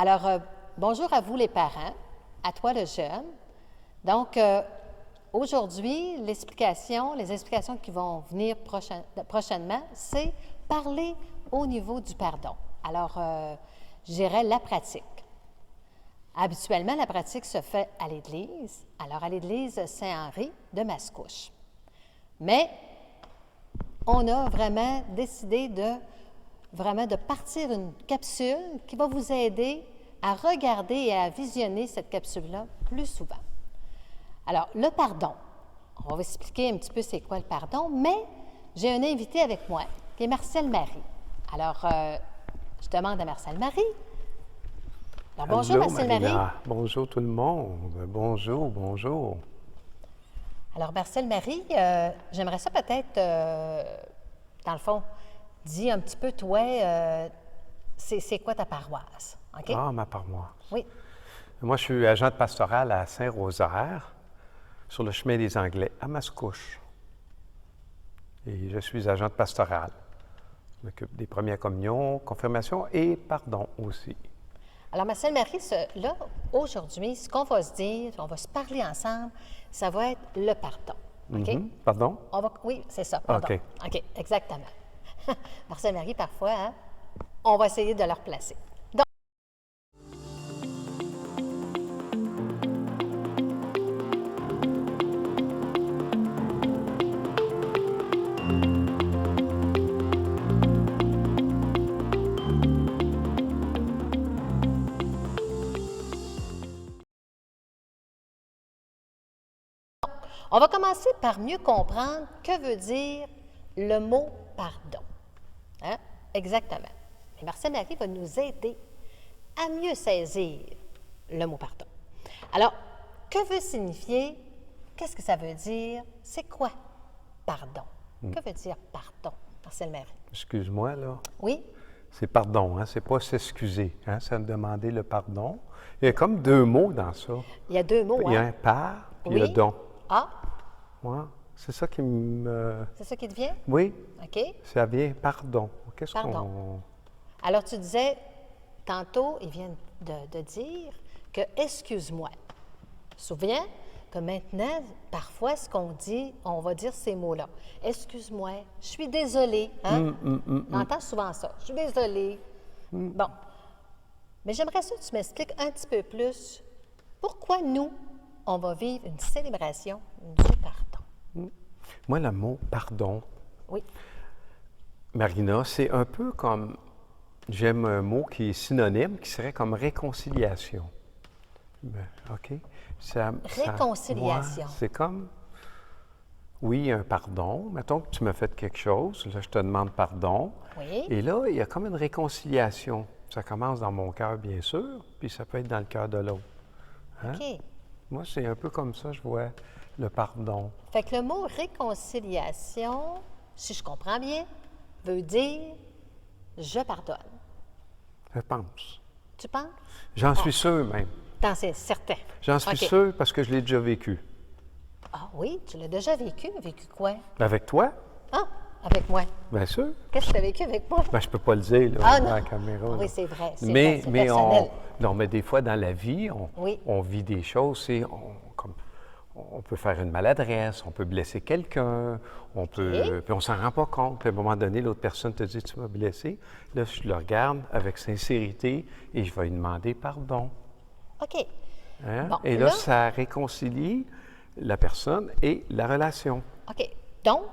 Alors, bonjour à vous les parents, à toi le jeune. Donc, aujourd'hui, les explications qui vont venir prochainement, c'est parler au niveau du pardon. Alors, je dirais la pratique. Habituellement, la pratique se fait à l'Église. Alors, à l'Église Saint-Henri de Mascouche. Mais, on a vraiment décidé de partir une capsule qui va vous aider à regarder et à visionner cette capsule-là plus souvent. Alors, le pardon. On va expliquer un petit peu c'est quoi le pardon, mais j'ai un invité avec moi qui est Marcel Marie. Alors, je demande à Marcel Marie. Alors, bonjour Allô, Marcel Marina. Marie. Bonjour tout le monde. Bonjour, bonjour. Alors, Marcel Marie, j'aimerais ça peut-être, dans le fond, dis un petit peu, toi, c'est quoi ta paroisse? OK? Ah, ma paroisse. Oui. Moi, je suis agent pastoral à Saint-Rosaire, sur le chemin des Anglais, à Mascouche. Et je suis agent pastoral. Je m'occupe des premières communions, confirmations et pardon aussi. Alors, Marcel Marie, là, aujourd'hui, ce qu'on va se dire, on va se parler ensemble, ça va être le pardon. OK? Pardon? Oui, c'est ça, pardon. OK. OK, exactement. Marcel Marie, parfois, hein, on va essayer de le replacer. Donc, on va commencer par mieux comprendre que veut dire le mot pardon. Hein? Exactement. Et Marcel Marie va nous aider à mieux saisir le mot pardon. Alors, que veut signifier? Qu'est-ce que ça veut dire? C'est quoi pardon? Que veut dire pardon, Marcel Marie? Excuse-moi, là. Oui? C'est pardon, hein? C'est pas s'excuser, hein? C'est demander le pardon. Il y a comme deux mots dans ça. Il y a deux mots, Il y a hein? un par, puis il y a Oui. don. Ah, Ouais, c'est ça qui me... c'est ça qui te vient? Oui, OK. ça vient pardon. Qu'est-ce Pardon. qu'on... Alors, tu disais, tantôt, il vient de dire que excuse-moi. Souviens que maintenant, parfois, ce qu'on dit, on va dire ces mots-là. Excuse-moi, je suis désolée. Hein? On entend souvent ça. Je suis désolée. Bon. Mais j'aimerais ça que tu m'expliques un petit peu plus pourquoi nous, on va vivre une célébration du pardon. Moi, le mot pardon, Oui. Marina, c'est un peu comme, j'aime un mot qui est synonyme, qui serait comme réconciliation. Ben, OK? Réconciliation. Ouais, c'est comme, oui, un pardon. Mettons que tu m'as fait quelque chose, là, je te demande pardon. Oui. Et là, il y a comme une réconciliation. Ça commence dans mon cœur, bien sûr, puis ça peut être dans le cœur de l'autre. Hein? OK. Moi, c'est un peu comme ça, je vois le pardon. Fait que le mot réconciliation, si je comprends bien, veut dire je pardonne. Je pense. Tu penses? J'en suis sûr même. T'en es certain. J'en suis OK. sûr parce que je l'ai déjà vécu. Ah oui, tu l'as déjà vécu. Vécu quoi? Avec toi? Ah, avec moi. Bien sûr. Qu'est-ce que tu as vécu avec moi? Ben, je peux pas le dire là, Ah dans non. la caméra. Ah là. oui, c'est vrai. C'est Mais, vrai, c'est mais personnel. non, mais des fois, dans la vie, Oui. on vit des choses, on peut faire une maladresse, on peut blesser quelqu'un, puis on s'en rend pas compte. Puis à un moment donné, l'autre personne te dit « tu m'as blessé ». Là, je le regarde avec sincérité et je vais lui demander pardon. OK. Hein? Bon, Et là, là- ça réconcilie la personne et la relation. OK. Donc,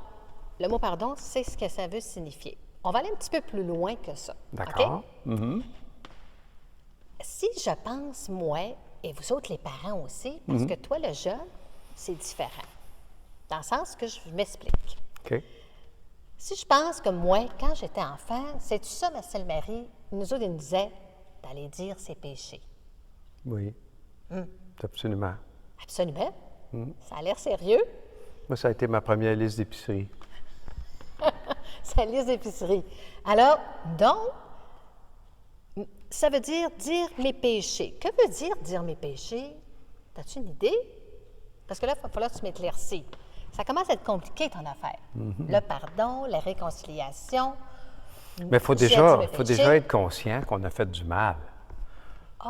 le mot pardon, c'est ce que ça veut signifier. On va aller un petit peu plus loin que ça. D'accord? OK? Si je pense, moi, et vous autres les parents aussi, parce que toi, le jeune, c'est différent. Dans le sens que je m'explique. OK. Si je pense que moi, quand j'étais enfant, c'est-tu ça, Marcel Marie? Nous autres, ils nous disaient d'aller dire ses péchés. Oui. Absolument. Absolument. Ça a l'air sérieux. Moi, ça a été ma première liste d'épicerie. C'est la liste d'épicerie. Alors, donc, ça veut dire mes péchés. Que veut dire mes péchés? As-tu une idée? Parce que là, il va falloir que tu m'éclaircis. Ça commence à être compliqué, ton affaire. Le pardon, la réconciliation. Mais il faut J'ai dit mes déjà péchés. être conscient qu'on a fait du mal.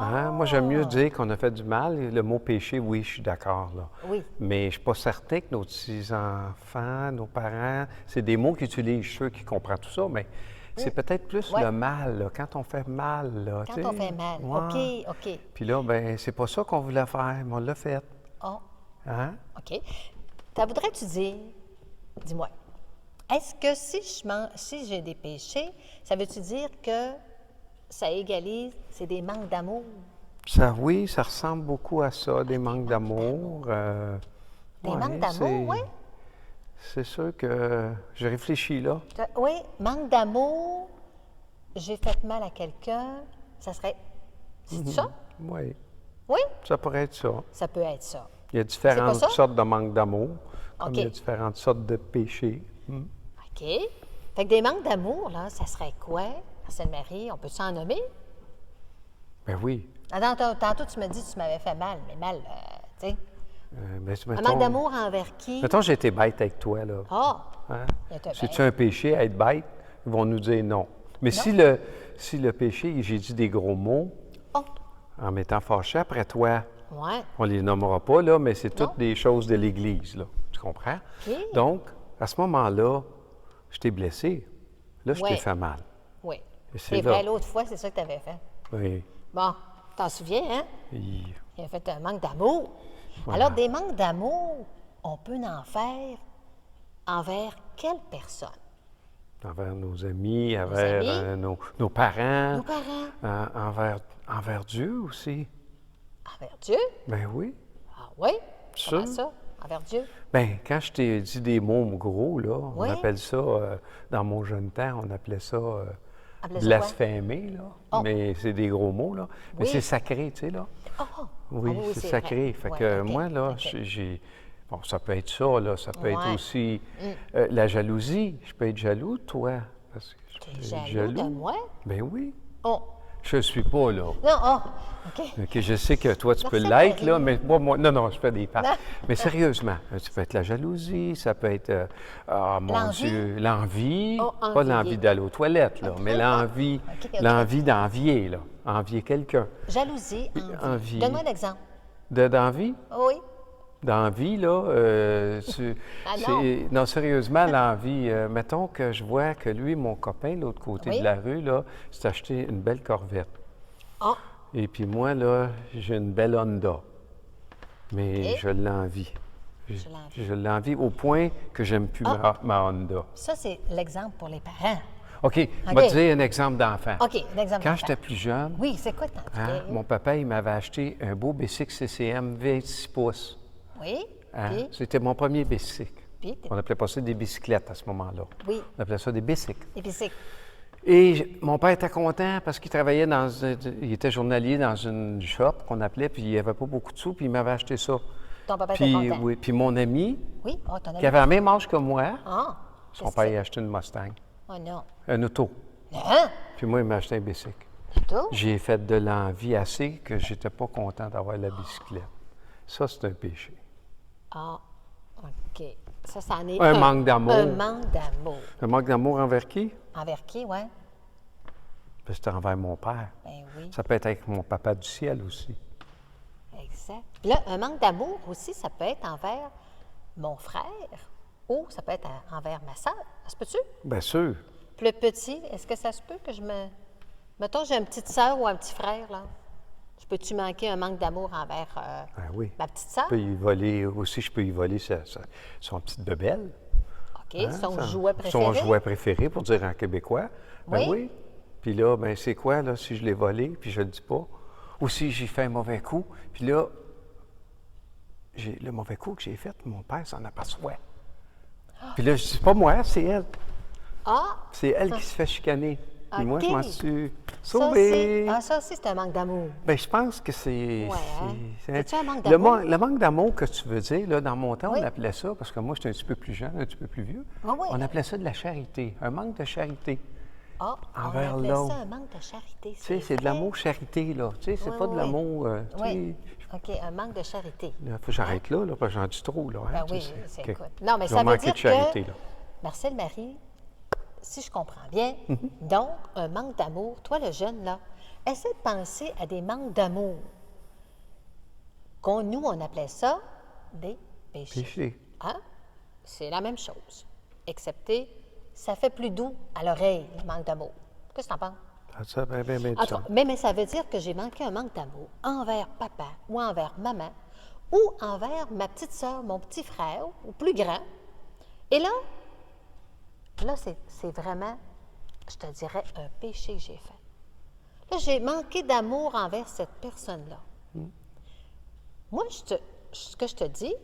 Hein? Moi, j'aime mieux dire qu'on a fait du mal. Le mot péché, oui, je suis d'accord, là. Oui. Mais je ne suis pas certain que nos petits-enfants, nos parents, c'est des mots qu'ils utilisent, je suis sûr qu'ils comprennent tout ça, mais c'est peut-être plus Ouais. le mal, là, quand on fait mal, là. Quand tu sais. on fait mal. Ouais. OK. Puis là, ben c'est pas ça qu'on voulait faire, mais on l'a fait. Oh, Hein? OK. Ça voudrais-tu dire, dis-moi, est-ce que si j'ai des péchés, ça veut-tu dire que ça égalise, c'est des manques d'amour? Ça, oui, ça ressemble beaucoup à ça, des manques d'amour. Des ouais, manques d'amour, oui? C'est sûr que je réfléchis là. Oui, manque d'amour, j'ai fait mal à quelqu'un, ça serait... C'est ça? Oui, Oui, ça pourrait être ça. ça peut être ça. Il y a différentes ça? sortes de manque d'amour, comme OK. il y a différentes sortes de péchés. OK. Fait que des manques d'amour, là, ça serait quoi, Marcel Marie? On peut s'en nommer? Ben oui. Tantôt, tu me dis que tu m'avais fait mal, mais mal, tu sais. Ben, Un manque d'amour envers qui? Mettons, j'ai été bête avec toi, là. Ah! Hein? Il était C'est-tu bête. un péché, être bête? Ils vont nous dire non. Mais Non. si le péché, j'ai dit des gros mots Oh! en m'étant fâché après toi, Ouais. on les nommera pas, là, mais c'est Non. toutes des choses de l'Église, là. Tu comprends? OK. Donc, à ce moment-là, je t'ai blessé. Là, je t'ai Ouais. fait mal. Oui. Et C'est là. vrai, l'autre fois, c'est ça que tu avais fait. Oui. Bon, t'en souviens, hein? Il- Il a fait un manque d'amour. Voilà. Alors, des manques d'amour, on peut en faire envers quelle personne? Envers nos amis, envers amis. nos parents, Nos parents. envers Dieu aussi. Envers Dieu? Ben oui. Ah oui? Sûr. Comment ça? Envers Dieu? Ben quand je t'ai dit des mots gros, là, Oui. on appelle ça, dans mon jeune temps, on appelait ça Appelez ça blasphémer, là. Oh. Mais c'est des gros mots, là. Mais Oui. c'est sacré, tu sais, là. Oh! Oui, Ah oui, c'est c'est sacré. vrai. Fait Ouais, que OK, moi, là, OK. j'ai... Bon, ça peut être ça, là. Ça peut être Ouais. aussi la jalousie. Je peux être jaloux de toi. Parce que je T'es peux être jaloux de moi? Ben oui. Oh! Je ne suis pas, là. Non, oh! OK. OK, je sais que toi, tu peux Marcel l'être, là, Marie. mais moi, non, je fais des Non. pas. Mais sérieusement, ça peut être la jalousie, ça peut être, ah, mon L'envie? Dieu, l'envie, Oh, pas envier. l'envie d'aller aux toilettes, là, mais l'envie, OK. l'envie d'envier, là, envier quelqu'un. Jalousie, envie. Envie. Donne-moi un exemple. D'envie? Oui. D'envie, là, Ah non. non, sérieusement, l'envie, mettons que je vois que lui, mon copain, de l'autre côté Oui. de la rue, là, s'est acheté une belle Corvette. Oh! Et puis moi, là, j'ai une belle Honda. Mais OK. je l'envie. l'envie. Je l'envie au point que j'aime plus ma Honda. Ça, c'est l'exemple pour les parents. OK, je vais te dire un exemple d'enfant. OK, un exemple Quand d'enfant. j'étais plus jeune, Oui, c'est quoi ton hein, mon papa, il m'avait acheté un beau bicycle CCM 26 pouces. Oui. Hein? Puis, C'était mon premier bicycle. puis, On appelait pas ça des bicyclettes à ce moment-là. oui. On appelait ça des bicycles. Et puis c'est Et mon père était content parce qu'il travaillait il était journalier dans une shop qu'on appelait, puis il n'y avait pas beaucoup de sous, puis il m'avait acheté ça. ton papa était Puis, content. oui, puis mon ami, Oui. Oh, ton ami. qui avait la même âge que moi, Ah. son qu'est-ce père que il a acheté une Mustang, c'est? Oh non. un auto. Hein? Puis moi, il m'a acheté un bicycle. Plutôt? J'ai fait de l'envie assez que j'étais pas content d'avoir la bicyclette. Ça, c'est un péché. Ah. OK. Ça, c'en est Un manque d'amour. Un manque d'amour. Un manque d'amour envers qui? Envers qui, ouais? Ben, c'est envers mon père. Ben oui. Ça peut être avec mon papa du ciel aussi. Exact. Puis là, un manque d'amour aussi, ça peut être envers mon frère ou ça peut être envers ma sœur. Ça se peut-tu? Bien sûr. Puis le petit, est-ce que ça se peut que je me... Mettons, j'ai une petite sœur ou un petit frère, là. Je peux-tu manquer un manque d'amour envers Ben oui. ma petite sœur? Je peux y voler aussi, je peux y voler son petite bebelle. OK, Hein, son ça- jouet préféré? Son jouet préféré, pour dire en québécois. Ben Oui. oui. Puis là, ben c'est quoi, là, si je l'ai volé, puis je le dis pas? Ou si j'ai fait un mauvais coup, puis là, le mauvais coup que j'ai fait, mon père s'en aperçoit. Puis là, je dis pas moi, c'est elle. Ah! C'est elle qui se fait chicaner. Puis moi, je OK. m'en suis Ça, sauvé. ça aussi, c'est un manque d'amour. Bien, je pense que c'est... Ouais, hein? c'est- C'est-tu un manque le, d'amour? le manque d'amour que tu veux dire, là, dans mon temps, Oui. on appelait ça, parce que moi, j'étais un petit peu plus jeune, un petit peu plus vieux, Ah oui. on appelait ça de la charité, un manque de charité. Ah, Envers on appelait l'autre. ça un manque de charité. Tu sais, c'est de vrai. l'amour charité, là. Tu sais, c'est Oui, pas oui, de l'amour... tu Oui. sais, OK, un manque de charité. il faut que j'arrête là, parce que j'en dis trop, là. hein, Ben tu oui, sais, c'est OK. écoute. Non, mais Je ça vais veut manquer dire de charité, que, là. Marcel Marie, si je comprends bien, Mhm. donc, un manque d'amour, toi, le jeune, là, essaie de penser à des manques d'amour. Nous, on appelait ça des péchés. Péché. Hein? C'est la même chose. Excepté, ça fait plus doux à l'oreille, le manque d'amour. Qu'est-ce que tu en penses? Ah, ça, ben, ben, ben, En tout ça. cas, mais ça veut dire que j'ai manqué un manque d'amour envers papa ou envers maman ou envers ma petite sœur, mon petit frère ou plus grand. Et là, c'est vraiment, je te dirais, un péché que j'ai fait. Là, j'ai manqué d'amour envers cette personne-là. Moi, ce que je te dis,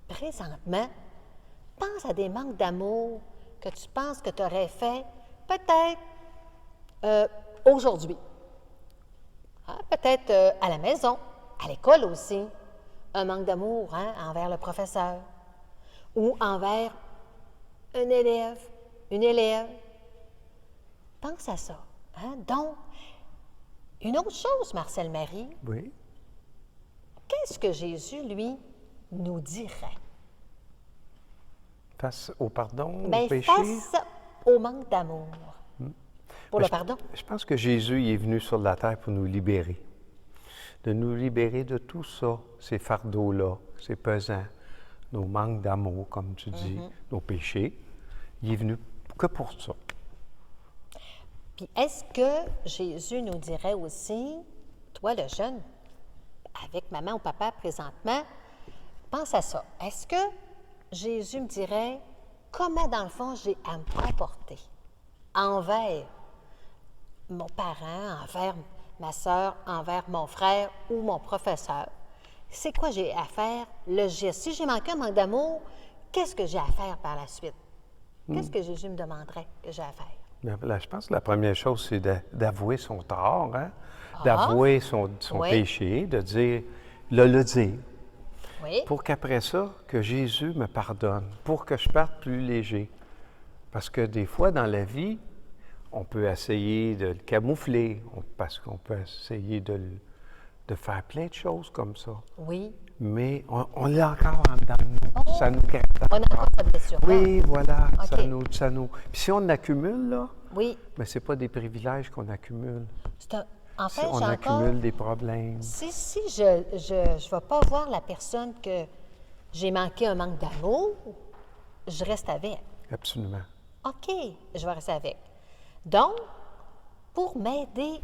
présentement, pense à des manques d'amour que tu penses que tu aurais fait peut-être aujourd'hui. Hein? Peut-être à la maison, à l'école aussi. Un manque d'amour envers le professeur ou envers un élève, une élève. Pense à ça. Hein? Donc, une autre chose, Marcel Marie, Oui. qu'est-ce que Jésus, lui, nous dirait? Face au pardon, Bien, au péché. face au manque d'amour. Pour Ben, le pardon. Je pense que Jésus il est venu sur la terre pour nous libérer. De nous libérer de tout ça, ces fardeaux-là, ces pesants, nos manques d'amour, comme tu dis, nos péchés. Il est venu que pour ça. Puis est-ce que Jésus nous dirait aussi, toi le jeune, avec maman ou papa présentement, pense à ça. Est-ce que Jésus me dirait comment dans le fond j'ai à me comporter envers mon parent, envers ma soeur, envers mon frère ou mon professeur? C'est quoi j'ai à faire, le geste? Si j'ai manqué un manque d'amour, qu'est-ce que j'ai à faire par la suite? Qu'est-ce que Jésus me demanderait que j'ai à faire? Bien, là, je pense que la première chose, c'est d'avouer son tort, hein? D'avouer son Oui. péché, de dire, le dire, Oui. pour qu'après ça, que Jésus me pardonne, pour que je parte plus léger. Parce que des fois, dans la vie, on peut essayer de le camoufler, parce qu'on peut essayer de faire plein de choses comme ça. Oui. Mais on l'a encore en dedans de nous. Ça nous crée. On a encore cette blessure-là. Oui, voilà. OK. Ça nous. Puis si on accumule, là, Oui. mais c'est pas des privilèges qu'on accumule. En fait, On j'ai encore... accumule des problèmes. Si je vais pas voir la personne que j'ai manqué un manque d'amour, je reste avec. Absolument. OK, je vais rester avec. Donc, pour m'aider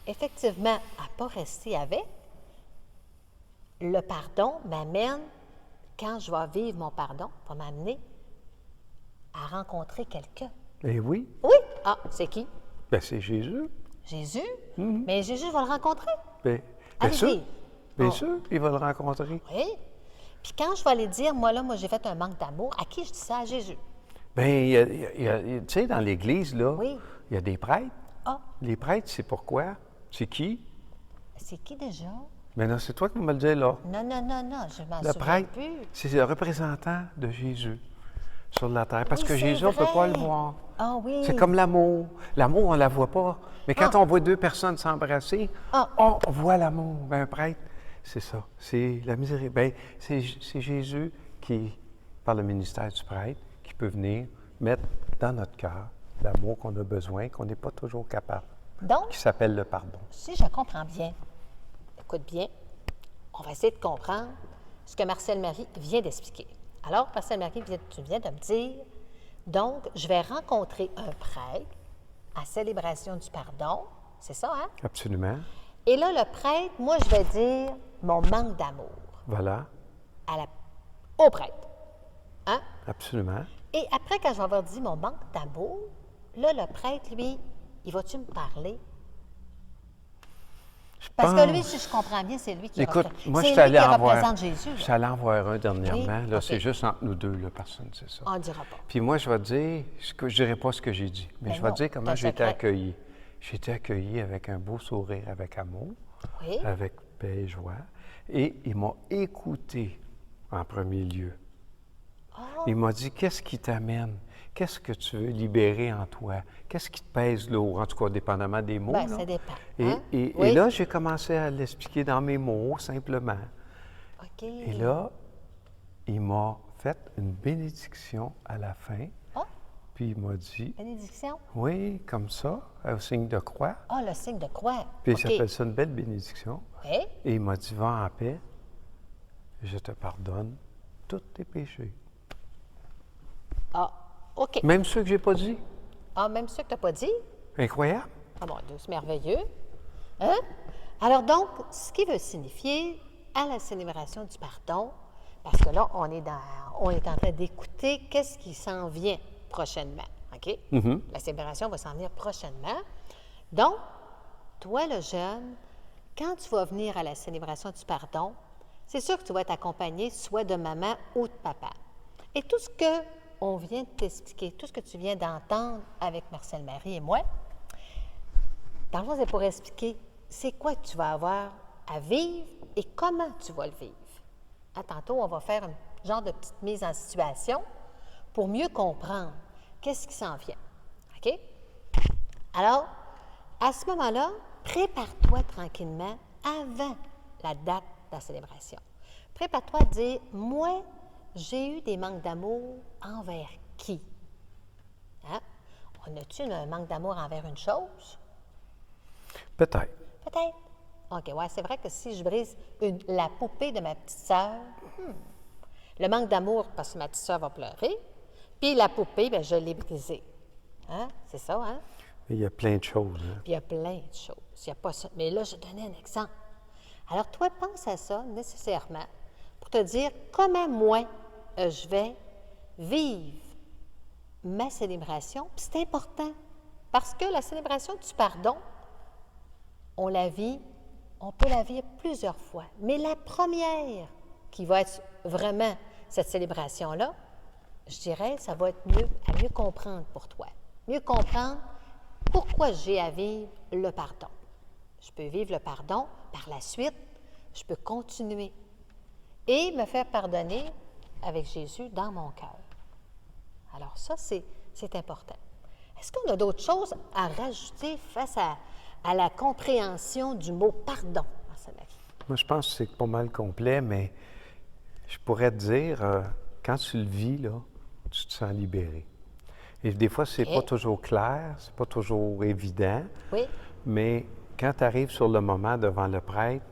effectivement à ne pas rester avec, le pardon m'amène, quand je vais vivre mon pardon, va m'amener à rencontrer quelqu'un. Eh oui, Oui! Ah, c'est qui? bien, c'est Jésus. Jésus? Mais Jésus, je vais le rencontrer. Bien, Allez-y. sûr. Bien Oh. sûr, il va le rencontrer. Oui. Puis quand je vais aller dire, moi, j'ai fait un manque d'amour, à qui je dis ça? À Jésus. Bien, tu sais, dans l'Église, là, Oui. il y a des prêtres. Ah, Les prêtres, c'est pourquoi? C'est qui? c'est qui déjà? Mais non, c'est toi qui me le dis, là. Non, je m'en Le souviens prêtre, plus. c'est le représentant de Jésus sur la terre. Parce Oui, que c'est Jésus, on ne peut pas le vrai. voir. Ah oui. C'est comme l'amour. L'amour, on ne la voit pas. Mais quand on voit deux personnes s'embrasser, on voit l'amour. Ben, un prêtre, c'est ça. C'est la miséricorde. Ben, c'est Jésus qui, par le ministère du prêtre, qui peut venir mettre dans notre cœur l'amour qu'on a besoin, qu'on n'est pas toujours capable, Donc, qui s'appelle le pardon. si je comprends bien, écoute bien, on va essayer de comprendre ce que Marcel Marie vient d'expliquer. Alors, Marcel Marie, tu viens de me dire, donc, je vais rencontrer un prêtre à célébration du pardon, c'est ça, hein? Absolument. Et là, le prêtre, moi, je vais dire mon manque d'amour Voilà. au prêtre. Hein? Absolument. Et après, quand je vais avoir dit mon manque d'amour, là, le prêtre, lui, il va-tu me parler? Parce que lui, si je comprends bien, c'est lui qui Écoute, moi, c'est je suis lui allé qui en voir. représente Jésus. Je là. suis allé en voir un dernièrement. Oui? Là, OK. c'est juste entre nous deux, là, personne, c'est ça. On ne dira pas. Puis moi, je vais te dire, je ne dirai pas ce que j'ai dit, mais Ben je vais non, te dire c'est comment un j'ai été secret. accueilli. J'ai été accueilli avec un beau sourire, avec amour, Oui? avec paix et joie. Et il m'a écouté en premier lieu. Oh, Il m'a dit, qu'est-ce qui t'amène? Qu'est-ce que tu veux libérer en toi? Qu'est-ce qui te pèse lourd? En tout cas, dépendamment des mots. ben, là. ça dépend. Et, hein? et- Oui? et là, j'ai commencé à l'expliquer dans mes mots, simplement. OK. Et là, il m'a fait une bénédiction à la fin. Oh, puis il m'a dit, Bénédiction? oui, comme ça, au signe de croix. Ah, le signe de croix. Puis il OK. s'appelle ça une belle bénédiction. OK. Et il m'a dit, va en paix, je te pardonne tous tes péchés. Ah, OK. Même ceux que j'ai pas dit. Ah, même ça que tu n'as pas dit? Incroyable. Ah mon Dieu, c'est merveilleux. Hein? Alors donc, ce qui veut signifier à la célébration du pardon, parce que là, on est en train d'écouter qu'est-ce qui s'en vient prochainement. OK? La célébration va s'en venir prochainement. Donc, toi, le jeune, quand tu vas venir à la célébration du pardon, c'est sûr que tu vas être accompagné soit de maman ou de papa. Et tout ce qu'on vient de t'expliquer, tout ce que tu viens d'entendre avec Marcel Marie et moi, dans le fond, c'est pour expliquer c'est quoi que tu vas avoir à vivre et comment tu vas le vivre. Tantôt, on va faire un genre de petite mise en situation pour mieux comprendre qu'est-ce qui s'en vient. OK? Alors, à ce moment-là, prépare-toi tranquillement avant la date de la célébration. Prépare-toi à dire, moi, j'ai eu des manques d'amour envers qui? Hein? On a-tu un manque d'amour envers une chose? Peut-être. Peut-être. OK, ouais, c'est vrai que si je brise la poupée de ma petite sœur, le manque d'amour, parce que ma petite sœur va pleurer, puis la poupée, bien, je l'ai brisée. Hein? C'est ça, hein? Il y a plein de choses. Hein. Puis il y a plein de choses. Il y a pas ça. Mais là, je donnais un exemple. Alors, toi, pense à ça nécessairement pour te dire comment moi, je vais vivre ma célébration. Puis c'est important parce que la célébration du pardon, on peut la vivre plusieurs fois. Mais la première qui va être vraiment cette célébration-là, je dirais, ça va être mieux comprendre pour toi. Mieux comprendre pourquoi j'ai à vivre le pardon. Je peux vivre le pardon, par la suite, je peux continuer et me faire pardonner avec Jésus dans mon cœur. Alors ça, c'est important. Est-ce qu'on a d'autres choses à rajouter face à la compréhension du mot pardon, Marcel Marie? Moi, je pense que c'est pas mal complet, mais je pourrais te dire, quand tu le vis, là, tu te sens libéré. Et des fois, c'est pas toujours clair, c'est pas toujours évident, Oui. mais quand tu arrives sur le moment devant le prêtre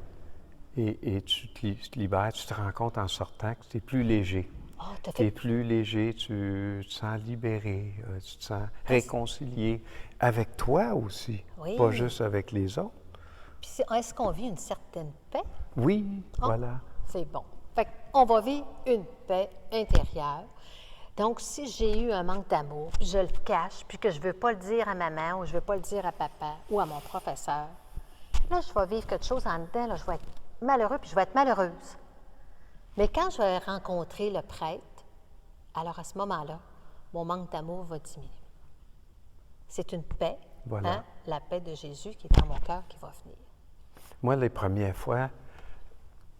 et tu te libères, tu te rends compte en sortant que tu es plus léger. Ah, t'as Tu es fait... plus léger, tu te sens libéré, tu te sens réconcilié avec toi aussi, Oui. pas juste avec les autres. Puis est-ce qu'on vit une certaine paix? Oui, Ah, voilà. c'est bon. Fait qu'on va vivre une paix intérieure. Donc, si j'ai eu un manque d'amour, puis je le cache, puis que je ne veux pas le dire à maman ou je ne veux pas le dire à papa ou à mon professeur, là, je vais vivre quelque chose en dedans, là, je vais être malheureux, puis je vais être malheureuse. Mais quand je vais rencontrer le prêtre, alors à ce moment-là, mon manque d'amour va diminuer. C'est une paix, Voilà. hein, la paix de Jésus qui est dans mon cœur qui va venir. Moi, les premières fois,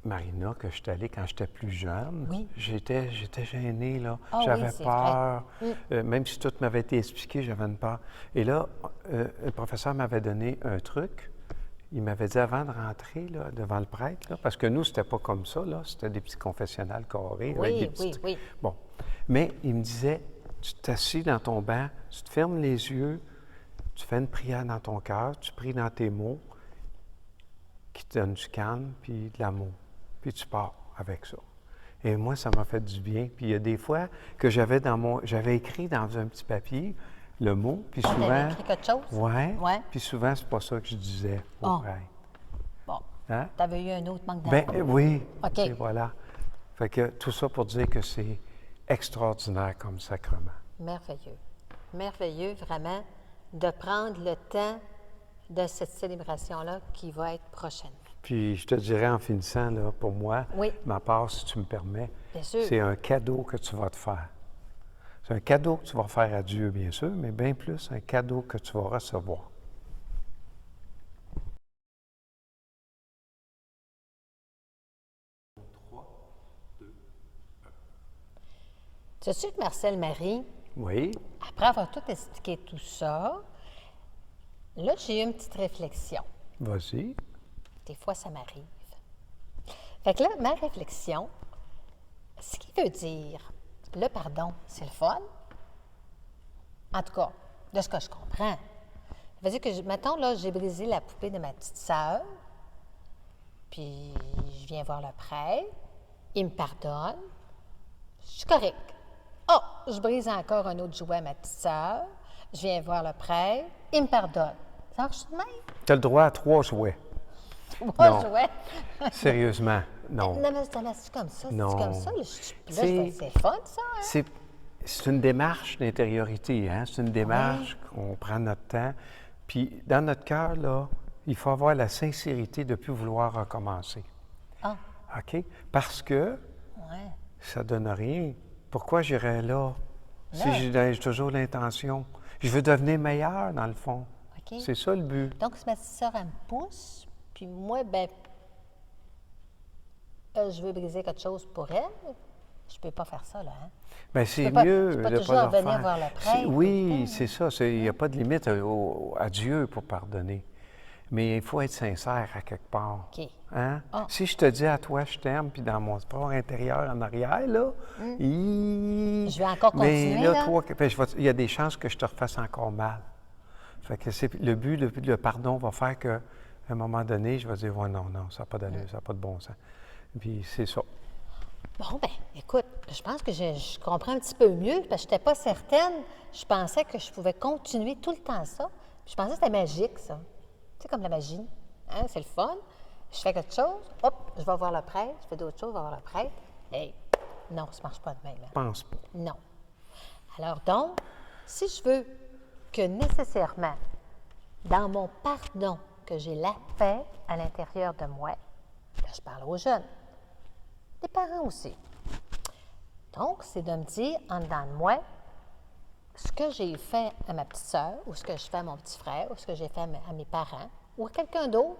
Marina, que je suis allée quand j'étais plus jeune, Oui. j'étais gêné, là. Ah oui, J'avais c'est peur. vrai. Même si tout m'avait été expliqué, j'avais une peur. Et là, le professeur m'avait donné un truc. Il m'avait dit avant de rentrer là, devant le prêtre, là, parce que nous, c'était pas comme ça, là. C'était des petits confessionnals carrés. avec Oui, des petits... oui. Bon. Mais il me disait, tu t'assis dans ton banc, tu te fermes les yeux, tu fais une prière dans ton cœur, tu pries dans tes mots, qui te donnent du calme puis de l'amour. Puis tu pars avec ça. Et moi, ça m'a fait du bien. Puis il y a des fois que j'avais écrit dans un petit papier le mot, puis souvent... T'avais écrit quelque chose? Ouais. Ouais. Puis souvent, c'est pas ça que je disais au Oh. prêtre. Bon. Hein? T'avais eu un autre manque d'amour. Ben oui. OK. Et voilà. Fait que tout ça pour dire que c'est extraordinaire comme sacrement. Merveilleux. Merveilleux, vraiment, de prendre le temps de cette célébration-là qui va être prochaine. Puis je te dirais en finissant, là, pour moi, Oui. ma part, si tu me permets, Bien sûr. c'est un cadeau que tu vas te faire. C'est un cadeau que tu vas faire à Dieu, bien sûr, mais bien plus un cadeau que tu vas recevoir. Tu sais que Marcel Marie, Oui, après avoir tout expliqué tout ça, là, j'ai eu une petite réflexion. vas-y. Des fois, ça m'arrive. Fait que là, ma réflexion, ce qui veut dire, le pardon, c'est le fun, En tout cas, de ce que je comprends. Ça veut dire que, mettons, là, j'ai brisé la poupée de ma petite sœur, puis je viens voir le prêtre, il me pardonne, je suis correct. Oh, je brise encore un autre jouet à ma petite sœur, je viens voir le prêtre, il me pardonne. Ça marche de même? Tu as le droit à 3 jouets. Moi, Non. je jouais. Sérieusement, non. Non, mais c'est comme ça. Non. C'est comme ça. Là, C'est- c'est fun, ça. Hein? C'est une démarche d'intériorité, hein? C'est une démarche qu'on prend notre temps. Puis, dans notre cœur, là, il faut avoir la sincérité de ne plus vouloir recommencer. Ah, OK? Parce que ouais. ça ne donne rien. Pourquoi j'irais là? Si Là. j'ai toujours l'intention. Je veux devenir meilleur, dans le fond. OK. C'est ça le but. Donc, si ma petite sœur, elle me pousse, puis moi, je veux briser quelque chose pour elle, je peux pas faire ça, là. Hein? Bien, c'est peux mieux pas de toujours pas le venir faire. voir le prêtre tout Oui, le temps. c'est ça. Il n'y a pas de limite à Dieu pour pardonner. Mais il faut être sincère à quelque part. OK. Hein? Ah. Si je te dis à toi, je t'aime, puis dans mon sport intérieur en arrière, là, Je vais encore mais continuer, là? toi, ben, il y a des chances que je te refasse encore mal. Fait que c'est le but, le pardon va faire qu'à un moment donné, je vais dire, ouais, non, ça n'a pas d'allure, ça n'a pas de bon sens. Puis c'est ça. Bon, bien, écoute, je pense que je comprends un petit peu mieux, parce que je n'étais pas certaine. Je pensais que je pouvais continuer tout le temps ça. Puis je pensais que c'était magique, ça. Tu sais, comme la magie. Hein? C'est le fun. Je fais quelque chose, hop, je vais voir le prêtre. Je fais d'autres choses, je vais voir le prêtre. Hey, non, ça ne marche pas de même. Hein? Je pense pas. Non. Alors donc, si je veux que nécessairement, dans mon pardon, que j'ai la paix à l'intérieur de moi, là, je parle aux jeunes, les parents aussi. Donc, c'est de me dire, en dedans de moi, ce que j'ai fait à ma petite sœur, ou ce que je fais à mon petit frère, ou ce que j'ai fait à mes parents, ou à quelqu'un d'autre,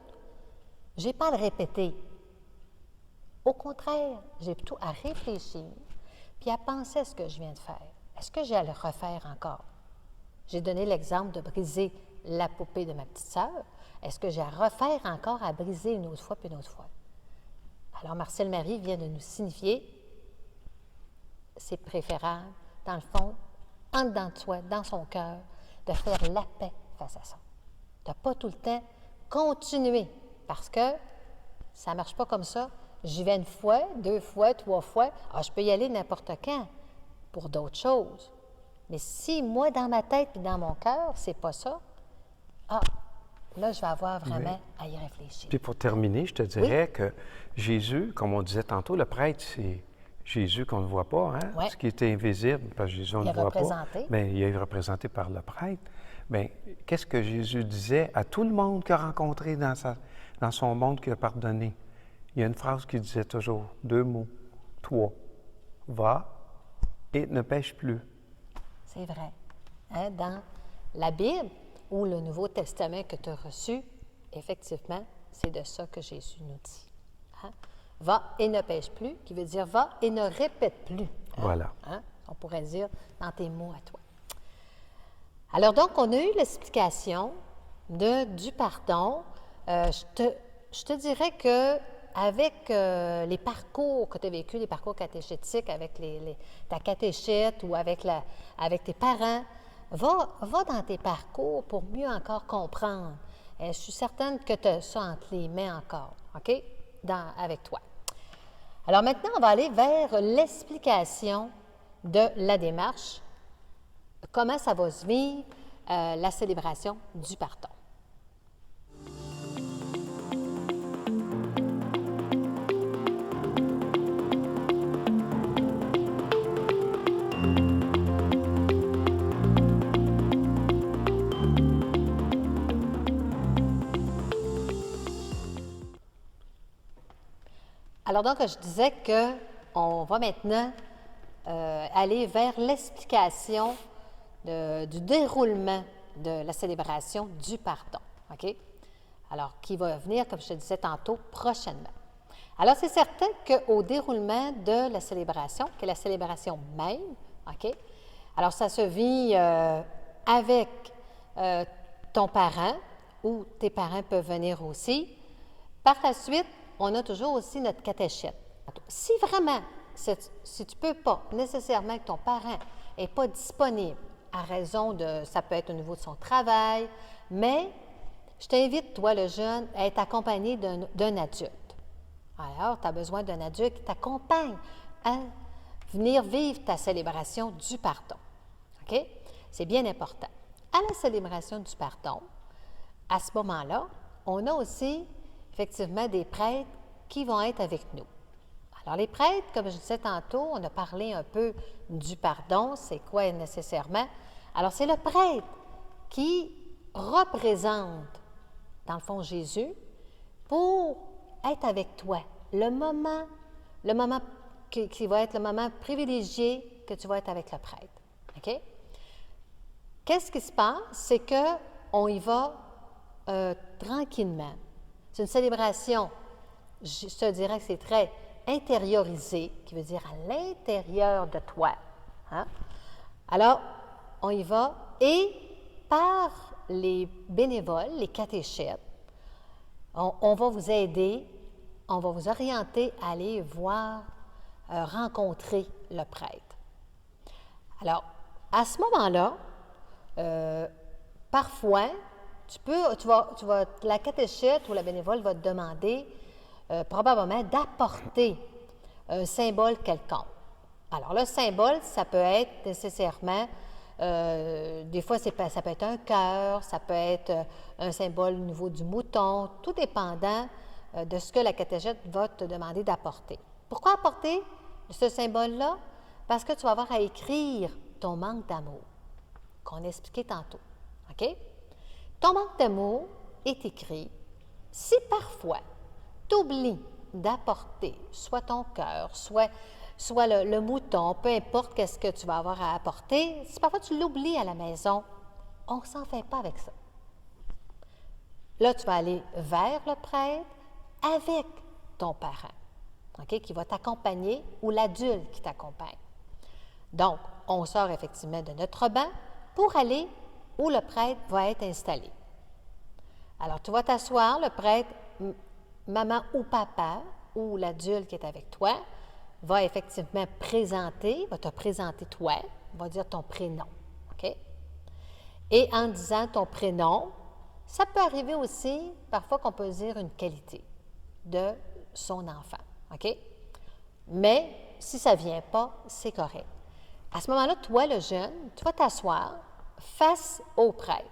je n'ai pas à le répéter. Au contraire, j'ai plutôt à réfléchir, puis à penser à ce que je viens de faire. Est-ce que j'ai à le refaire encore? J'ai donné l'exemple de briser la poupée de ma petite sœur. Est-ce que j'ai à refaire encore à briser une autre fois, puis une autre fois? Alors, Marcel Marie vient de nous signifier, c'est préférable, dans le fond, en dedans de soi, dans son cœur, de faire la paix face à ça. De ne pas tout le temps continuer, parce que ça ne marche pas comme ça. J'y vais une fois, 2 fois, 3 fois. Ah, je peux y aller n'importe quand pour d'autres choses. Mais si moi, dans ma tête et dans mon cœur, c'est pas ça, là, je vais avoir vraiment à y réfléchir. Puis pour terminer, je te dirais que Jésus, comme on disait tantôt, le prêtre, c'est Jésus qu'on ne voit pas, hein? Ouais. Ce qui était invisible, parce que Jésus, on Il ne est voit pas. représenté. Bien, il est représenté par le prêtre. Bien, qu'est-ce que Jésus disait à tout le monde qu'il a rencontré dans son monde qu'il a pardonné? Il y a une phrase qu'il disait toujours, 2 mots, 3. Va et ne pêche plus. C'est vrai. Hein, dans la Bible ou le Nouveau Testament que tu as reçu, effectivement, c'est de ça que Jésus nous dit. Hein? Va et ne pêche plus, qui veut dire va et ne répète plus. Hein? Voilà. Hein? On pourrait dire dans tes mots à toi. Alors donc, on a eu l'explication du pardon. Je te dirais que avec les parcours que tu as vécu, les parcours catéchétiques avec ta catéchète ou avec tes parents, va dans tes parcours pour mieux encore comprendre. Je suis certaine que tu as ça entre les mains encore, OK, avec toi. Alors maintenant, on va aller vers l'explication de la démarche, comment ça va se vivre, la célébration du pardon. Alors donc, je disais qu'on va maintenant aller vers l'explication du déroulement de la célébration du pardon, OK? Alors, qui va venir, comme je te disais tantôt, prochainement. Alors, c'est certain qu'au déroulement de la célébration, qui est la célébration même, OK? Alors, ça se vit avec ton parent, ou tes parents peuvent venir aussi. Par la suite, on a toujours aussi notre catéchète. Si vraiment, si tu ne peux pas nécessairement que ton parent n'est pas disponible à raison de, ça peut être au niveau de son travail, mais je t'invite, toi, le jeune, à être accompagné d'un adulte. Alors, tu as besoin d'un adulte qui t'accompagne à venir vivre ta célébration du pardon. OK? C'est bien important. À la célébration du pardon, à ce moment-là, on a aussi effectivement des prêtres qui vont être avec nous. Alors, les prêtres, comme je disais tantôt, on a parlé un peu du pardon, c'est quoi nécessairement? Alors, c'est le prêtre qui représente, dans le fond, Jésus pour être avec toi. Le moment qui va être le moment privilégié que tu vas être avec le prêtre. OK? Qu'est-ce qui se passe? C'est qu'on y va tranquillement. C'est une célébration, je te dirais que c'est très intériorisé, qui veut dire à l'intérieur de toi. Hein? Alors, on y va et par les bénévoles, les catéchètes, on va vous aider, on va vous orienter à aller voir, rencontrer le prêtre. Alors, à ce moment-là, parfois, la catéchète ou la bénévole va te demander probablement d'apporter un symbole quelconque. Alors, le symbole, ça peut être nécessairement, des fois, ça peut être un cœur, ça peut être un symbole au niveau du mouton, tout dépendant de ce que la catéchète va te demander d'apporter. Pourquoi apporter ce symbole-là? Parce que tu vas avoir à écrire ton manque d'amour, qu'on a expliqué tantôt. OK? Ton manque d'amour est écrit. Si parfois, tu oublies d'apporter soit ton cœur, soit le mouton, peu importe qu'est-ce que tu vas avoir à apporter, si parfois tu l'oublies à la maison, on ne s'en fait pas avec ça. Là, tu vas aller vers le prêtre avec ton parent, OK, qui va t'accompagner ou l'adulte qui t'accompagne. Donc, on sort effectivement de notre banc pour aller où le prêtre va être installé. Alors, tu vas t'asseoir, le prêtre, maman ou papa, ou l'adulte qui est avec toi, va effectivement va te présenter toi, va dire ton prénom, OK? Et en disant ton prénom, ça peut arriver aussi, parfois, qu'on peut dire une qualité de son enfant, OK? Mais si ça ne vient pas, c'est correct. À ce moment-là, toi, le jeune, tu vas t'asseoir face au prêtre,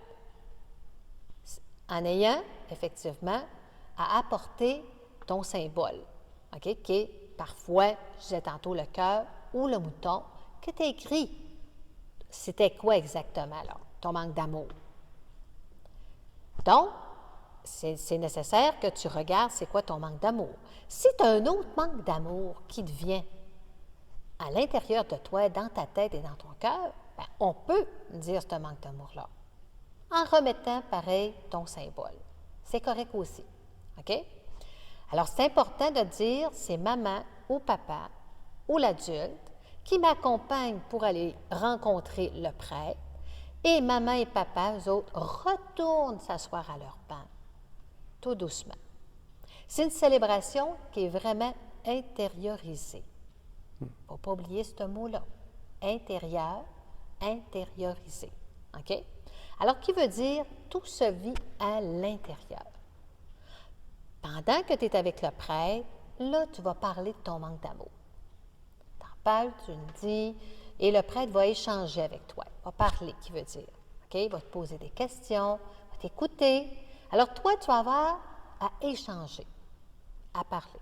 en ayant effectivement à apporter ton symbole, OK, qui est parfois, je disais tantôt, le cœur ou le mouton, qui est écrit. C'était quoi exactement, là, ton manque d'amour? Donc, c'est nécessaire que tu regardes c'est quoi ton manque d'amour. Si tu as un autre manque d'amour qui te vient à l'intérieur de toi, dans ta tête et dans ton cœur, bien, on peut dire ce manque d'amour-là en remettant, pareil, ton symbole. C'est correct aussi. OK? Alors, c'est important de dire c'est maman ou papa ou l'adulte qui m'accompagne pour aller rencontrer le prêtre et maman et papa, eux autres, retournent s'asseoir à leur banc, tout doucement. C'est une célébration qui est vraiment intériorisée. Il ne faut pas oublier ce mot-là. Intérieur, intériorisé. OK? Alors, qui veut dire tout se vit à l'intérieur. Pendant que tu es avec le prêtre, là, tu vas parler de ton manque d'amour. Tu en parles, tu le dis, et le prêtre va échanger avec toi. Il va parler, qui veut dire. OK? Il va te poser des questions, il va t'écouter. Alors, toi, tu vas avoir à échanger, à parler.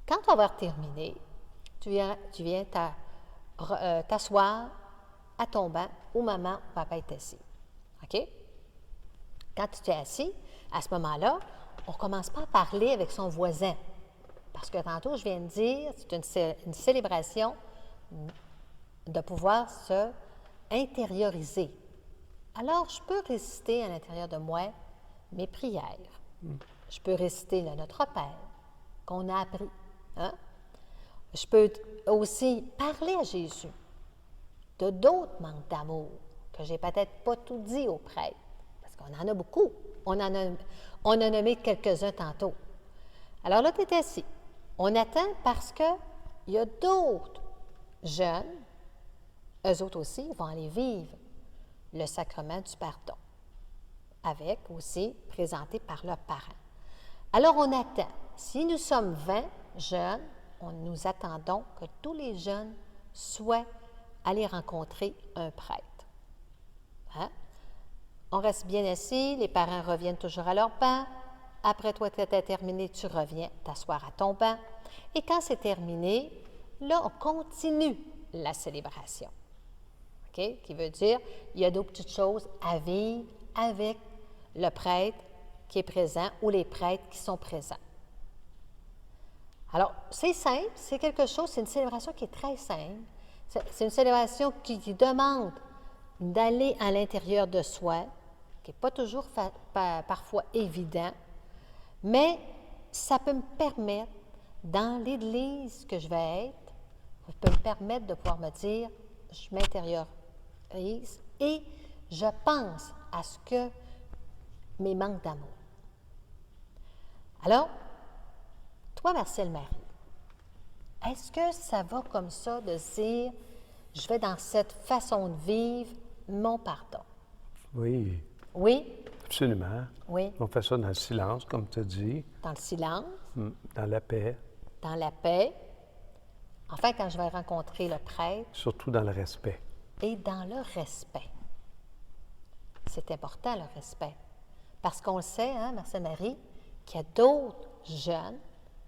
Quand on va terminer, tu viens t'asseoir à ton banc où maman ou papa est assis. OK? Quand tu t'es assis, à ce moment-là, on ne commence pas à parler avec son voisin. Parce que tantôt, je viens de dire, c'est une célébration de pouvoir se intérioriser. Alors, je peux réciter à l'intérieur de moi mes prières. Je peux réciter le Notre Père qu'on a appris. Hein? Je peux aussi parler à Jésus de d'autres manques d'amour que je n'ai peut-être pas tout dit au prêtre, parce qu'on en a beaucoup. On a nommé quelques-uns tantôt. Alors là, tu es assis. On attend parce qu'il y a d'autres jeunes eux autres aussi vont aller vivre le sacrement du pardon, avec aussi présenté par leurs parents. Alors, on attend. Si nous sommes 20 jeunes, nous attendons que tous les jeunes soient allés rencontrer un prêtre. Hein? On reste bien assis, les parents reviennent toujours à leur banc. Après toi, tu as terminé, tu reviens t'asseoir à ton banc. Et quand c'est terminé, là, on continue la célébration. OK? Qui veut dire, il y a d'autres petites choses à vivre avec le prêtre qui est présent ou les prêtres qui sont présents. Alors, c'est simple, c'est quelque chose, c'est une célébration qui est très simple. C'est une célébration qui demande d'aller à l'intérieur de soi, qui n'est pas toujours parfois évident, mais ça peut me permettre, dans l'Église que je vais être, ça peut me permettre de pouvoir me dire, je m'intériorise et je pense à ce que mes manques d'amour. Alors, toi, Marcel Marie, est-ce que ça va comme ça de dire, je vais dans cette façon de vivre mon pardon? Oui, Oui? absolument. Oui. On fait ça dans le silence, comme tu as dit. Dans le silence, Dans la paix, dans la paix. Enfin, quand je vais rencontrer le prêtre, surtout dans le respect. et dans le respect. C'est important, le respect. Parce qu'on le sait, hein, Marcel Marie, qu'il y a d'autres jeunes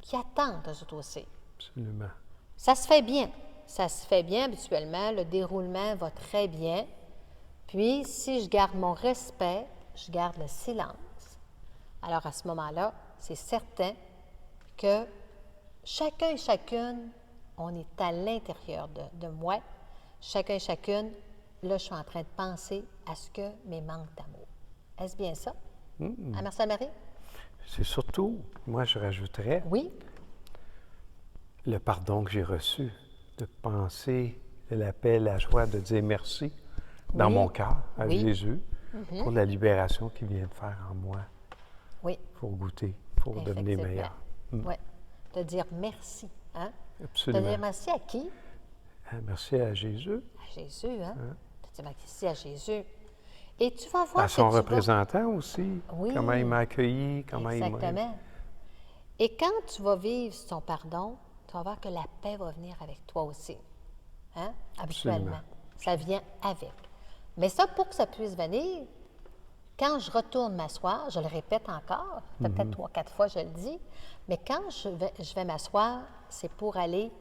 qui attendent eux autres aussi. Absolument. Ça se fait bien. Ça se fait bien habituellement. Le déroulement va très bien. Puis, si je garde mon respect, je garde le silence. Alors, à ce moment-là, c'est certain que chacun et chacune, on est à l'intérieur de moi. Chacun et chacune, là, je suis en train de penser à ce que mes manques d'amour. Est-ce bien ça? À Marcel Marie? C'est surtout, moi, je rajouterais Oui. le pardon que j'ai reçu, de penser la paix, la joie, de dire merci dans Oui. mon cœur à Oui. Jésus pour la libération qu'il vient de faire en moi, Oui. pour goûter, pour devenir meilleur. Oui. De dire merci. Hein? Absolument. De dire merci à qui? Merci à Jésus. À Jésus, hein? De dire merci à Jésus. Et tu vas voir À son que tu vas... représentant aussi. Oui. Comment il m'a accueilli, comment Exactement. Et quand tu vas vivre son pardon, tu vas voir que la paix va venir avec toi aussi. Hein? Habituellement. Absolument. Ça vient avec. Mais ça, pour que ça puisse venir, quand je retourne m'asseoir, je le répète encore, peut-être 3-4 fois je le dis, mais quand je vais m'asseoir, c'est pour aller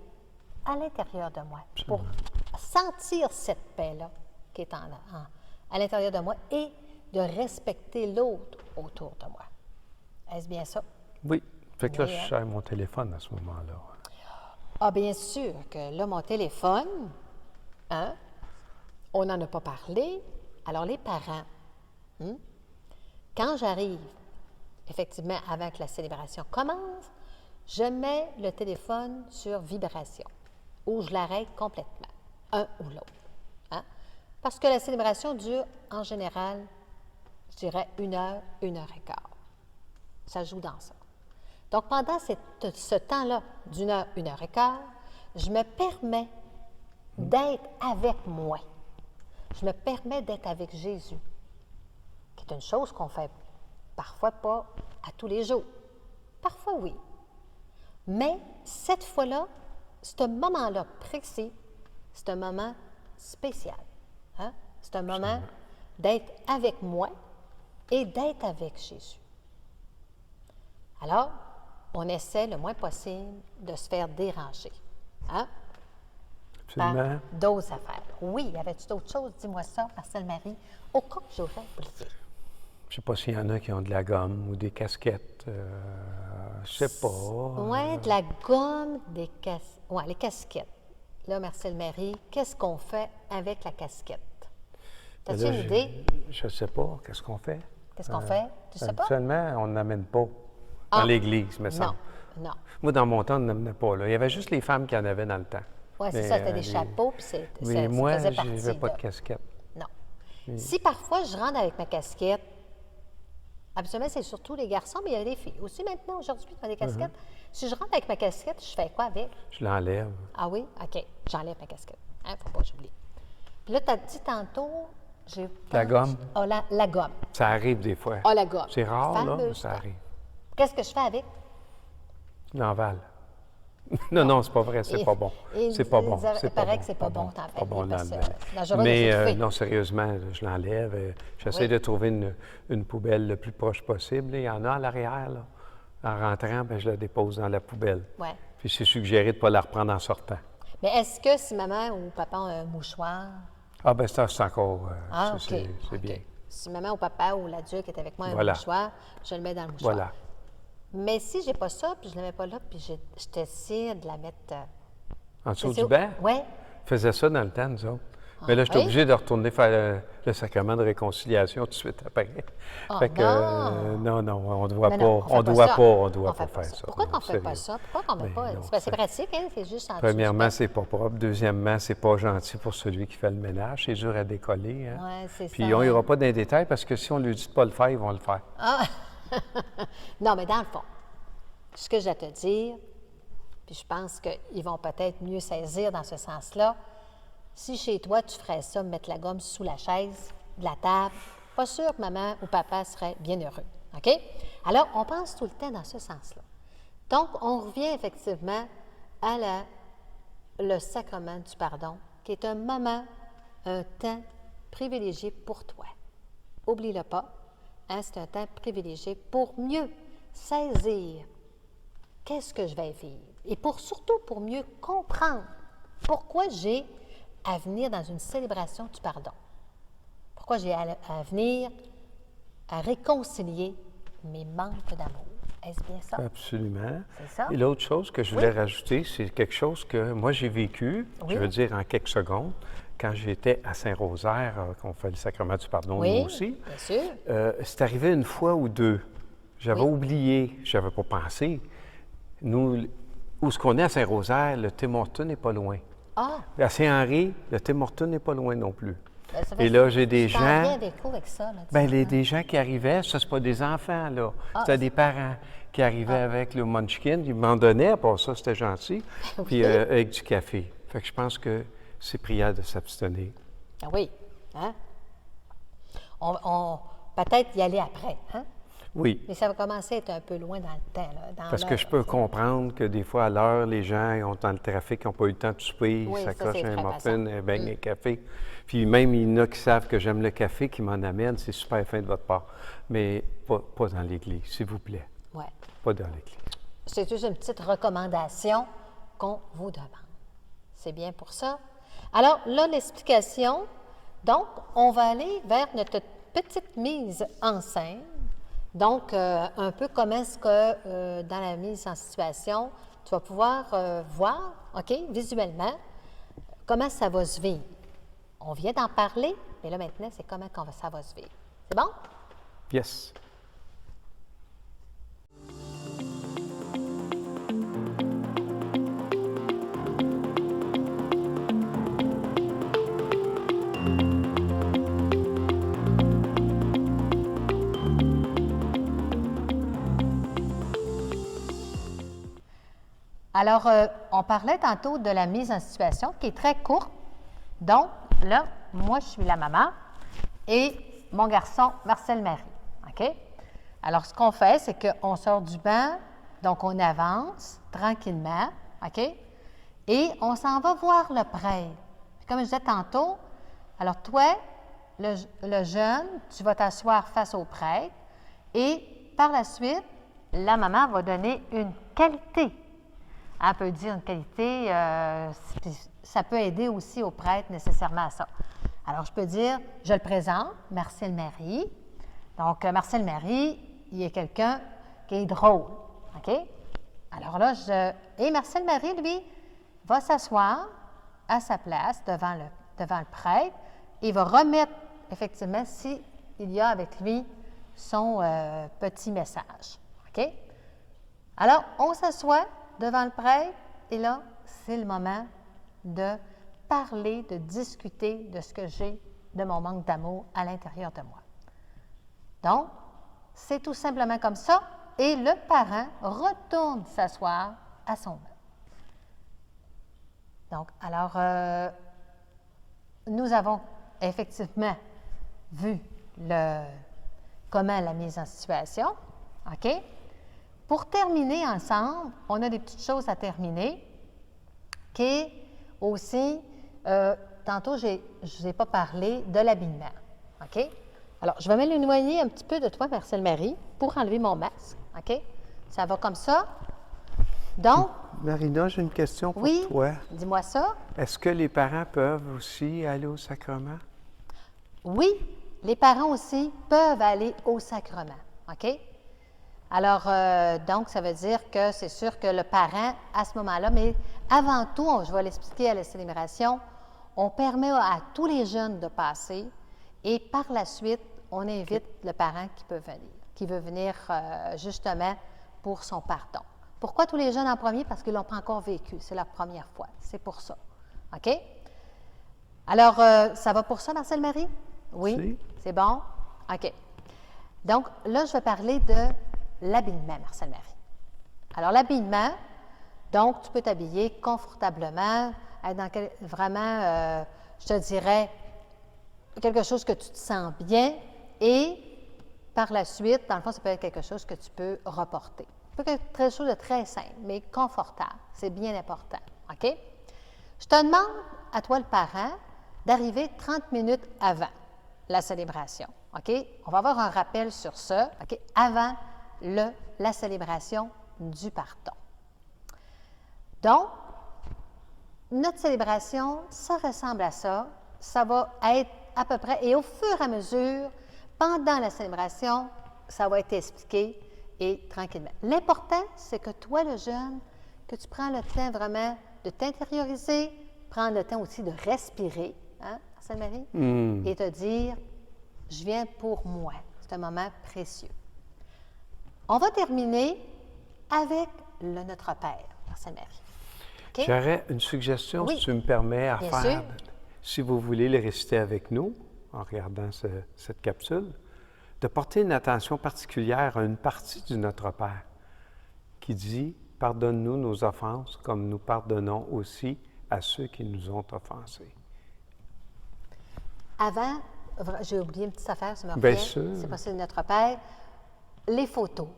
à l'intérieur de moi, pour sentir cette paix-là qui est à l'intérieur de moi et de respecter l'autre autour de moi. Est-ce bien ça? Oui. Fait que là, Oui, hein? je sers mon téléphone à ce moment-là. Ah, bien sûr que là, mon téléphone, hein, on n'en a pas parlé. Alors, les parents, quand j'arrive, effectivement, avant que la célébration commence, je mets le téléphone sur vibration ou je l'arrête complètement, un ou l'autre. Hein? Parce que la célébration dure, en général, je dirais 1 heure, 1 heure et quart. Ça joue dans ça. Donc, pendant ce temps-là, d'1 heure, 1 heure et quart, je me permets d'être avec moi. Je me permets d'être avec Jésus, qui est une chose qu'on fait parfois pas à tous les jours. Parfois, oui. Mais cette fois-là, ce moment-là précis, c'est un moment spécial. Hein? C'est un moment d'être avec moi et d'être avec Jésus. Alors, on essaie le moins possible de se faire déranger. Hein? Par Absolument. d'autres affaires. Oui, y avait-tu d'autres choses? Dis-moi ça, Marcel Marie. Au cas que j'aurais oublié. Je sais pas s'il y en a qui ont de la gomme ou des casquettes. Je sais pas. Oui, de la gomme, des casquettes. Oui, les casquettes. Là, Marcel Marie, qu'est-ce qu'on fait avec la casquette? T'as-tu une idée? Je sais pas. Qu'est-ce qu'on fait? Qu'est-ce qu'on fait? Tu sais pas? Habituellement, on n'amène pas dans l'église, me semble. Non. Moi, dans mon temps, on n'amenait pas. Là. Il y avait juste les femmes qui en avaient dans le temps. Oui, c'est Mais, ça, c'était des les- chapeaux, puis ça Mais moi, faisait je partie n'avais pas de... de casquette. Non. Si parfois je rentre avec ma casquette, absolument, c'est surtout les garçons, mais il y a les filles. Aussi maintenant, aujourd'hui, qui ont des casquettes. Si je rentre avec ma casquette, je fais quoi avec? Je l'enlève. Ah oui? OK. J'enlève ma casquette. Hein? Faut pas que j'oublie. Puis là, tu as dit tantôt, j'ai La gomme? Ah, la gomme. Ça arrive des fois. Ah, la gomme. C'est rare, là, mais Fameuse ça gomme. arrive. Qu'est-ce que je fais avec? L'envale. Non, non, c'est pas vrai, c'est Et- pas bon. et C'est pas il bon. paraît C'est pas que bon. c'est pas bon, t'en Pas fais, bon parce que l'enlever. dangereux de Mais s'étouffer. non, sérieusement, je l'enlève. J'essaie Oui. de trouver une poubelle le plus proche possible. Il y en a à l'arrière, là. En rentrant, ben, je la dépose dans la poubelle. Ouais. Puis c'est suggéré de ne pas la reprendre en sortant. Mais est-ce que si maman ou papa ont un mouchoir, Ah, ben ça, c'est encore. ah, c'est OK. c'est OK. bien. Si maman ou papa ou l'adulte est avec moi un Voilà. mouchoir, je le mets dans le mouchoir. Voilà. Mais si j'ai pas ça, puis je ne le mets pas là, puis je t'essaie de la mettre... En dessous c'est du banc? Oui. On faisait ça dans le temps, nous autres. Mais là, je suis oui? obligé de retourner faire le sacrement de réconciliation tout de suite après. Ah, Fait que, non! non, on ne doit Mais pas, non, on doit ça. pas, on doit On pas fait pas faire ça. Pourquoi non, qu'on ne fait pas sérieux. ça? Pourquoi qu'on ne met Ben pas? non, C'est pratique, hein? C'est juste en dessous du Premièrement, banc. c'est pas propre. Deuxièmement, c'est pas gentil pour celui qui fait le ménage. C'est dur à décoller. Hein? Ouais, c'est Puis ça, on hein. n'ira pas dans les détails parce que si on lui dit de pas le faire, ils vont le faire. Ah! Non, mais dans le fond, ce que j'ai à te dire, puis je pense qu'ils vont peut-être mieux saisir dans ce sens-là, si chez toi, tu ferais ça, mettre la gomme sous la chaise de la table, pas sûr que maman ou papa serait bien heureux. OK? Alors, on pense tout le temps dans ce sens-là. Donc, on revient effectivement à le sacrement du pardon, qui est un moment, un temps privilégié pour toi. Oublie-le pas, hein, c'est un temps privilégié pour mieux saisir qu'est-ce que je vais vivre et surtout pour mieux comprendre pourquoi j'ai à venir dans une célébration du pardon. Pourquoi j'ai à venir à réconcilier mes manques d'amour. Est-ce bien ça? Absolument. C'est ça? Et l'autre chose que je voulais rajouter, c'est quelque chose que moi j'ai vécu, Oui. je veux dire en quelques secondes, quand j'étais à Saint-Rosaire, qu'on fait le sacrement du pardon Oui, nous aussi. bien sûr. C'est arrivé une fois ou deux. J'avais Oui. oublié, j'avais pas pensé. Nous, où ce qu'on est à Saint-Rosaire, le Tim Hortons n'est pas loin. Ah! À Saint-Henri, le Tim Hortons n'est pas loin non plus. Ben, ça fait Et là, j'ai des tu t'en gens. viens avec quoi avec ça? Là, Bien, dis-moi? des gens qui arrivaient, ça, c'est pas des enfants, là. Ah. C'était des parents qui arrivaient avec le munchkin. Ils m'en donnaient, pour ça, c'était gentil. Oui. Puis avec du café. Fait que je pense que c'est prière de s'abstenir. Ah oui. Hein? On peut-être y aller après, hein? Oui. Mais ça va commencer à être un peu loin dans le temps. Là, dans Parce que l'heure, je peux tu sais. comprendre que des fois, à l'heure, les gens ils ont dans le trafic, ils n'ont pas eu le temps de souper, Oui, ils ça, s'accrochent c'est un vrai, par muffin, exemple. un beignet, un café. Puis même, il y en a qui savent que j'aime le café, qui m'en amènent. C'est super fin de votre part. Mais pas dans l'Église, s'il vous plaît. Ouais. Pas dans l'Église. C'est juste une petite recommandation qu'on vous demande. C'est bien pour ça. Alors, là, l'explication. Donc, on va aller vers notre petite mise en scène. Donc, un peu comme est-ce que dans la mise en situation, tu vas pouvoir voir, OK, visuellement, comment ça va se vivre. On vient d'en parler, mais là, maintenant, c'est comment ça va se vivre. C'est bon? Yes. Alors, on parlait tantôt de la mise en situation qui est très courte. Donc, là, moi, je suis la maman et mon garçon, Marcel Marie. OK? Alors, ce qu'on fait, c'est qu'on sort du banc, donc on avance tranquillement, OK? Et on s'en va voir le prêtre. Puis comme je disais tantôt, alors toi, le jeune, tu vas t'asseoir face au prêtre et par la suite, la maman va donner une qualité. Elle peut dire une qualité, ça peut aider aussi au prêtre nécessairement à ça. Alors, je peux dire, je le présente, Marcel Marie. Donc, Marcel Marie, il est quelqu'un qui est drôle, OK? Alors là, et Marcel Marie, lui, va s'asseoir à sa place devant le prêtre et il va remettre, effectivement, s'il y a avec lui son petit message, OK? Alors, on s'assoit devant le prêtre et là, c'est le moment de parler, de discuter de ce que j'ai, de mon manque d'amour à l'intérieur de moi. Donc, c'est tout simplement comme ça et le parent retourne s'asseoir à son banc. Donc, alors, nous avons effectivement vu comment la mise en situation. OK? Pour terminer ensemble, on a des petites choses à terminer qui est aussi, tantôt, je ne vous ai pas parlé de l'habillement. OK? Alors, je vais m'éloigner un petit peu de toi, Marcel-Marie, pour enlever mon masque. OK? Ça va comme ça. Donc, Marina, j'ai une question pour oui, toi. dis-moi ça. Est-ce que les parents peuvent aussi aller au sacrement? Oui, les parents aussi peuvent aller au sacrement. OK? Alors, donc, ça veut dire que c'est sûr que le parent, à ce moment-là, mais avant tout, je vais l'expliquer à la célébration, on permet à tous les jeunes de passer et par la suite, on invite le parent qui veut venir justement pour son pardon. Pourquoi tous les jeunes en premier? Parce qu'ils ne l'ont pas encore vécu. C'est leur première fois. C'est pour ça. OK? Alors, ça va pour ça, Marcel-Marie? Oui? Si. C'est bon? OK. Donc, là, je vais parler de l'habillement, Marcel-Marie. Alors, l'habillement, donc, tu peux t'habiller confortablement, être dans vraiment, je te dirais, quelque chose que tu te sens bien et par la suite, dans le fond, ça peut être quelque chose que tu peux reporter. Ça peut être quelque chose de très simple, mais confortable. C'est bien important. OK? Je te demande, à toi le parent, d'arriver 30 minutes avant la célébration. OK? On va avoir un rappel sur ça, OK? Avant la célébration du pardon. Donc, notre célébration, ça ressemble à ça. Ça va être à peu près, et au fur et à mesure, pendant la célébration, ça va être expliqué et tranquillement. L'important, c'est que toi, le jeune, que tu prends le temps vraiment de t'intérioriser, prendre le temps aussi de respirer, hein, Marcel-Marie, et te dire, je viens pour moi. C'est un moment précieux. On va terminer avec le Notre Père, Marcel-Marie. Okay? J'aurais une suggestion, Oui. si tu me permets, à Bien faire. sûr. Si vous voulez les réciter avec nous, en regardant cette capsule, de porter une attention particulière à une partie du Notre Père qui dit « Pardonne-nous nos offenses, comme nous pardonnons aussi à ceux qui nous ont offensés. » Avant, j'ai oublié une petite affaire, ça me Bien revient. sûr. C'est passé de Notre Père. Les photos,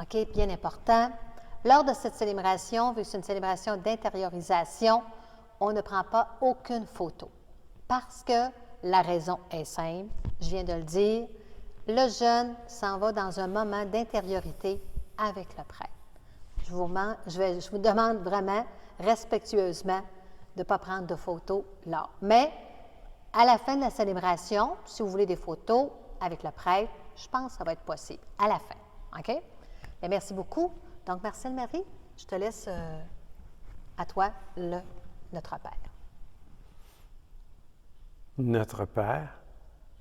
OK, bien important. Lors de cette célébration, vu que c'est une célébration d'intériorisation, on ne prend pas aucune photo. Parce que la raison est simple, je viens de le dire, le jeune s'en va dans un moment d'intériorité avec le prêtre. Je vous demande vraiment, respectueusement, de ne pas prendre de photos là. Mais, à la fin de la célébration, si vous voulez des photos avec le prêtre, je pense que ça va être possible, à la fin. OK? Bien, merci beaucoup. Donc, Marcel-Marie, je te laisse à toi Notre Père. Notre Père,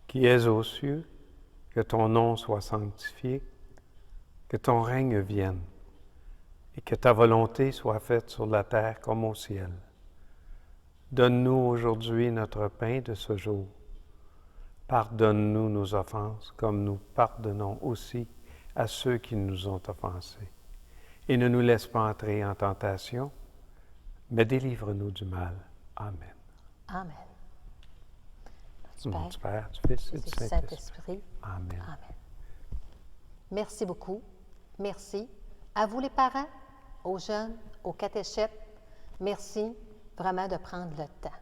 qui es aux cieux, que ton nom soit sanctifié, que ton règne vienne, et que ta volonté soit faite sur la terre comme au ciel. Donne-nous aujourd'hui notre pain de ce jour. Pardonne-nous nos offenses, comme nous pardonnons aussi à ceux qui nous ont offensés. Et ne nous laisse pas entrer en tentation, mais délivre-nous du mal. Amen. Amen. Du Père, du Fils et du Saint-Esprit. Saint-Esprit. Amen. Amen. Merci beaucoup. Merci. À vous les parents, aux jeunes, aux catéchètes, merci vraiment de prendre le temps.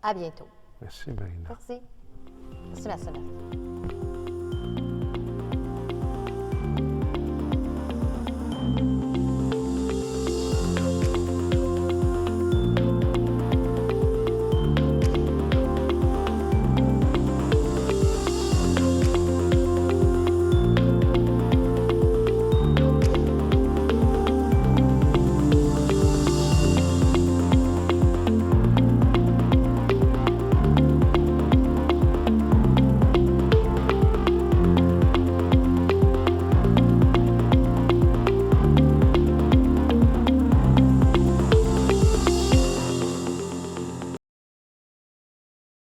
À bientôt. Merci, Marina. Merci. Merci, Marcel.